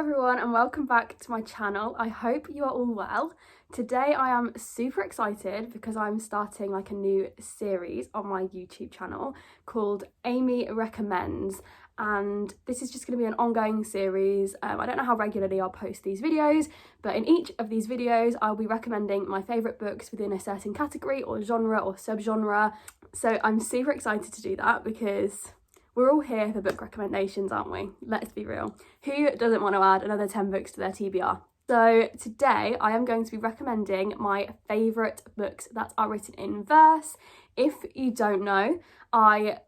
everyone and welcome back to my channel. I hope you are all well. Today I am super excited because I'm starting like a new series on my YouTube channel called Amie Recommends, and this is just going to be an ongoing series. I don't know how regularly I'll post these videos, but in each of these videos I'll be recommending my favourite books within a certain category or genre or subgenre. So I'm super excited to do that because we're all here for book recommendations, aren't we? Let's be real. Who doesn't want to add another 10 books to their TBR? So today I am going to be recommending my favourite books that are written in verse. If you don't know, I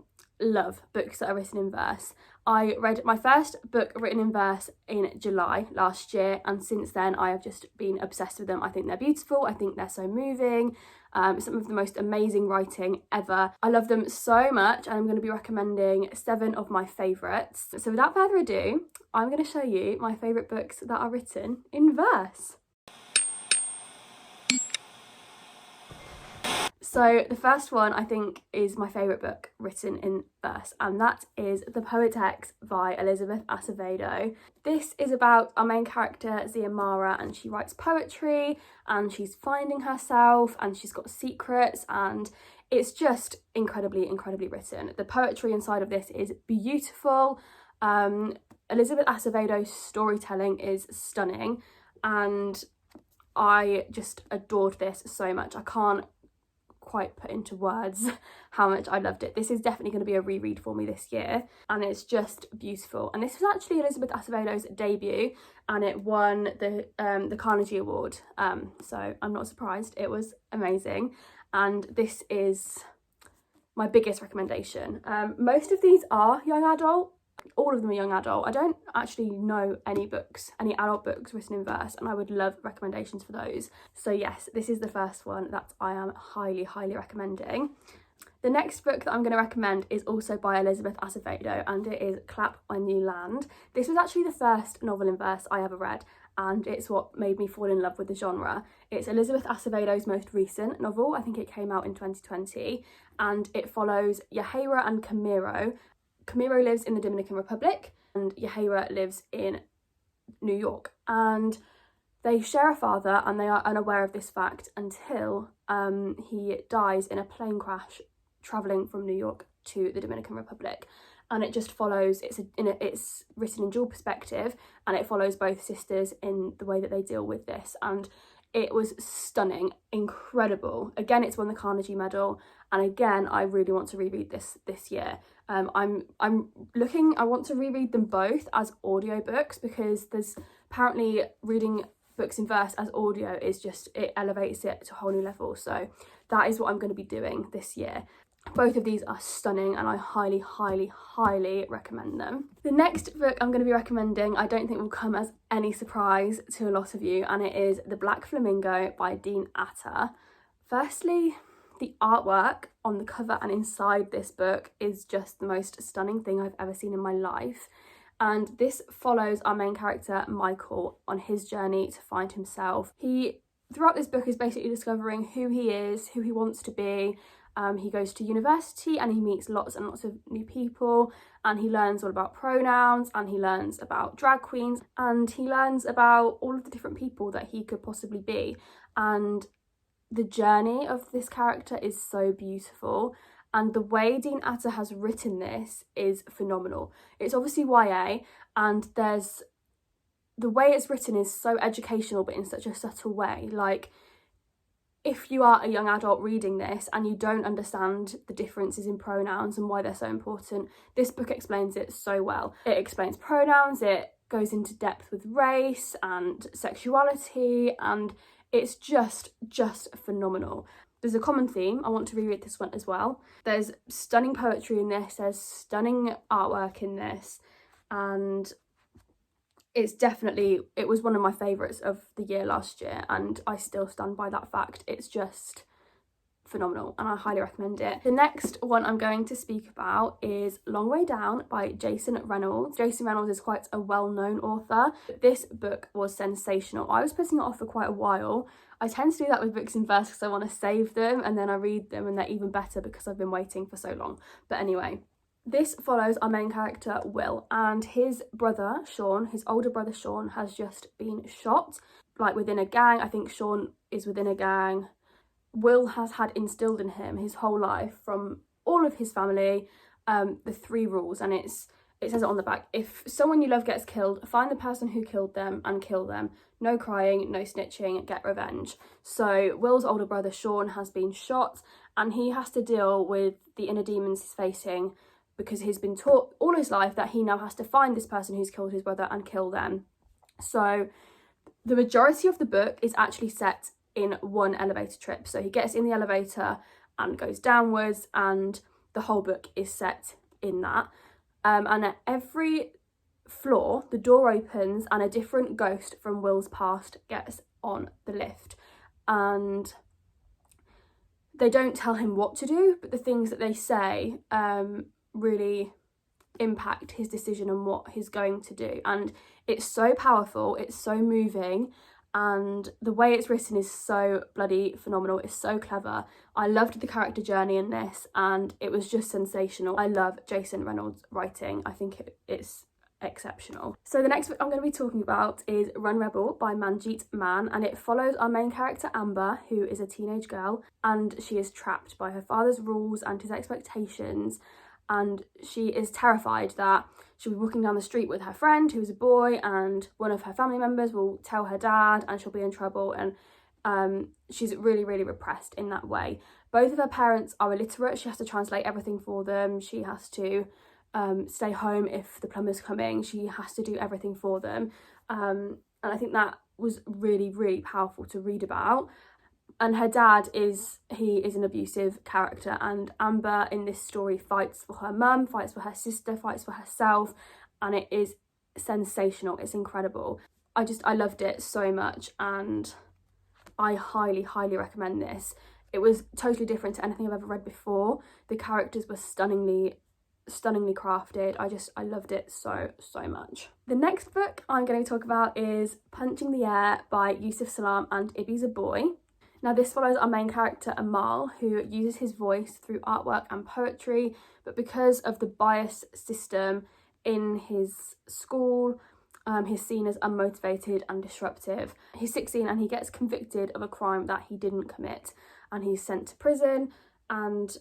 love books that are written in verse. I read my first book written in verse in July last year, and since then I have just been obsessed with them. I think they're beautiful, I think they're so moving, some of the most amazing writing ever. I love them so much, and I'm going to be recommending 7 of my favourites. So without further ado, I'm going to show you my favourite books that are written in verse. So the first one I think is my favourite book written in verse, and that is The Poetics by Elizabeth Acevedo. This is about our main character Ziamara, and she writes poetry and she's finding herself and she's got secrets, and it's just incredibly written. The poetry inside of this is beautiful. Elizabeth Acevedo's storytelling is stunning, and I just adored this so much. I can't quite put into words how much I loved it. This is definitely going to be a reread for me this year, and it's just beautiful. And this was actually Elizabeth Acevedo's debut, and it won the Carnegie Award, so I'm not surprised. It was amazing, and this is my biggest recommendation. Most of these are young adult. All of them are young adult. I don't actually know any adult books written in verse, and I would love recommendations for those. So yes, this is the first one that I am highly recommending. The next book that I'm going to recommend is also by Elizabeth Acevedo, and it is Clap When You Land. This was actually the first novel in verse I ever read, and it's what made me fall in love with the genre. It's Elizabeth Acevedo's most recent novel. I think it came out in 2020, and it follows Yahaira and Camiro. Camiro lives in the Dominican Republic and Yahaira lives in New York, and they share a father, and they are unaware of this fact until he dies in a plane crash travelling from New York to the Dominican Republic. And it just follows, it's written in dual perspective, and it follows both sisters in the way that they deal with this, and it was stunning, incredible. Again, it's won the Carnegie Medal, and again, I really want to reread this year. I want to reread them both as audiobooks, because there's apparently reading books in verse as audio is just, it elevates it to a whole new level. So that is what I'm going to be doing this year. Both of these are stunning, and I highly recommend them. The next book I'm going to be recommending I don't think will come as any surprise to a lot of you, and it is The Black Flamingo by Dean Atta. Firstly, the artwork on the cover and inside this book is just the most stunning thing I've ever seen in my life. And this follows our main character Michael on his journey to find himself. He, throughout this book, is basically discovering who he is, who he wants to be. He goes to university and he meets lots and lots of new people, and he learns all about pronouns, and he learns about drag queens, and he learns about all of the different people that he could possibly be. And the journey of this character is so beautiful, and the way Dean Atta has written this is phenomenal. It's obviously YA, and the way it's written is so educational, but in such a subtle way. Like, if you are a young adult reading this and you don't understand the differences in pronouns and why they're so important, this book explains it so well. It explains pronouns, it goes into depth with race and sexuality, and it's just phenomenal. There's a common theme. I want to reread this one as well. There's stunning poetry in this, there's stunning artwork in this, and it was one of my favourites of the year last year, and I still stand by that fact. It's just phenomenal, and I highly recommend it. The next one I'm going to speak about is Long Way Down by Jason Reynolds. Jason Reynolds is quite a well-known author. This book was sensational. I was putting it off for quite a while. I tend to do that with books in verse because I want to save them, and then I read them and they're even better because I've been waiting for so long. But anyway, This follows our main character Will, and his brother Sean, his older brother Sean, has just been shot, like within a gang. I think Sean is within a gang. Will has had instilled in him his whole life from all of his family, the 3 rules, and it says it on the back: if someone you love gets killed, find the person who killed them and kill them. No crying, no snitching, get revenge. So Will's older brother Sean has been shot, and he has to deal with the inner demons he's facing, because he's been taught all his life that he now has to find this person who's killed his brother and kill them. So the majority of the book is actually set in one elevator trip. So he gets in the elevator and goes downwards, and the whole book is set in that. And at every floor, the door opens and a different ghost from Will's past gets on the lift. And they don't tell him what to do, but the things that they say really impact his decision on what he's going to do. And it's so powerful, it's so moving, and the way it's written is so bloody phenomenal. It's so clever. I loved the character journey in this, and it was just sensational. I love Jason Reynolds' writing. I think it's exceptional. So the next book I'm going to be talking about is Run Rebel by Manjeet Mann, and it follows our main character Amber, who is a teenage girl, and she is trapped by her father's rules and his expectations, and she is terrified that she'll be walking down the street with her friend who's a boy, and one of her family members will tell her dad and she'll be in trouble. And she's really, really repressed in that way. Both of her parents are illiterate. She has to translate everything for them. She has to stay home if the plumber's coming. She has to do everything for them. And I think that was really, really powerful to read about. And her dad is an abusive character, and Amber in this story fights for her mum, fights for her sister, fights for herself, and it is sensational. It's incredible. I loved it so much, and I highly, highly recommend this. It was totally different to anything I've ever read before. The characters were stunningly crafted. I loved it so much. The next book I'm going to talk about is Punching the Air by Yusuf Salam and Ibiza Boy. Now this follows our main character Amal, who uses his voice through artwork and poetry, but because of the bias system in his school, he's seen as unmotivated and disruptive. He's 16 and he gets convicted of a crime that he didn't commit, and he's sent to prison, and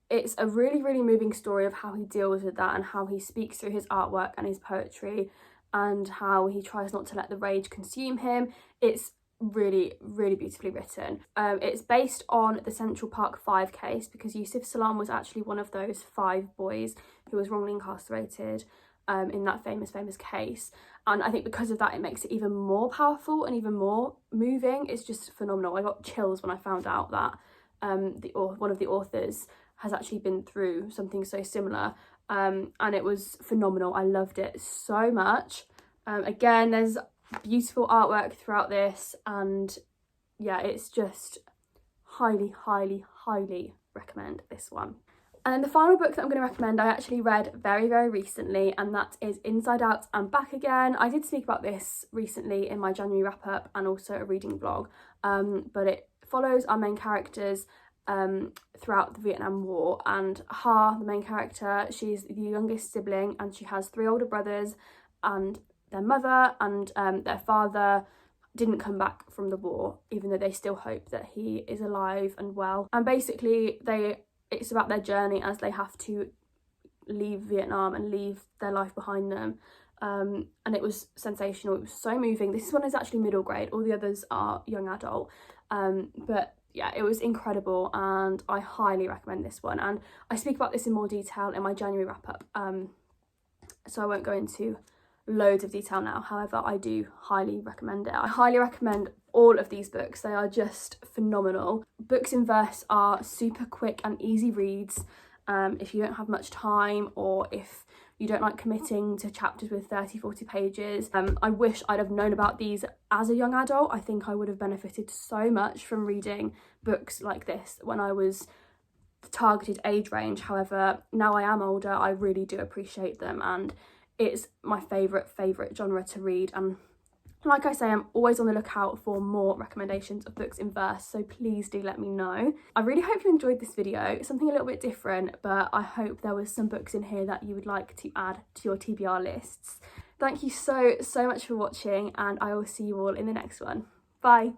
it's a really, really moving story of how he deals with that and how he speaks through his artwork and his poetry, and how he tries not to let the rage consume him. It's really, really beautifully written. It's based on the Central Park 5 case, because Yusuf Salam was actually one of those 5 boys who was wrongly incarcerated in that famous case, and I think because of that it makes it even more powerful and even more moving. It's just phenomenal. I got chills when I found out that one of the authors has actually been through something so similar, and it was phenomenal. I loved it so much. Again, there's beautiful artwork throughout this, and yeah, it's just highly, highly, highly recommend this one. And then the final book that I'm going to recommend I actually read very, very recently, and that is Inside Out and Back Again. I did speak about this recently in my January wrap up and also a reading blog, but it follows our main characters throughout the Vietnam War. And Ha, the main character, she's the youngest sibling, and she has 3 older brothers, and their mother and their father didn't come back from the war, even though they still hope that he is alive and well. And basically it's about their journey as they have to leave Vietnam and leave their life behind them. And it was sensational. It was so moving. This one is actually middle grade. All the others are young adult. But yeah, it was incredible, and I highly recommend this one. And I speak about this in more detail in my January wrap up. So I won't go into loads of detail now. However, I do highly recommend it. I highly recommend all of these books. They are just phenomenal. Books in verse are super quick and easy reads. If you don't have much time, or if you don't like committing to chapters with 30-40 pages. I wish I'd have known about these as a young adult. I think I would have benefited so much from reading books like this when I was the targeted age range. However, now I am older, I really do appreciate them, and it's my favourite genre to read, and Like I say, I'm always on the lookout for more recommendations of books in verse, so please do let me know. I really hope you enjoyed this video. It's something a little bit different, but I hope there was some books in here that you would like to add to your TBR lists. Thank you so much for watching, and I will see you all in the next one. Bye!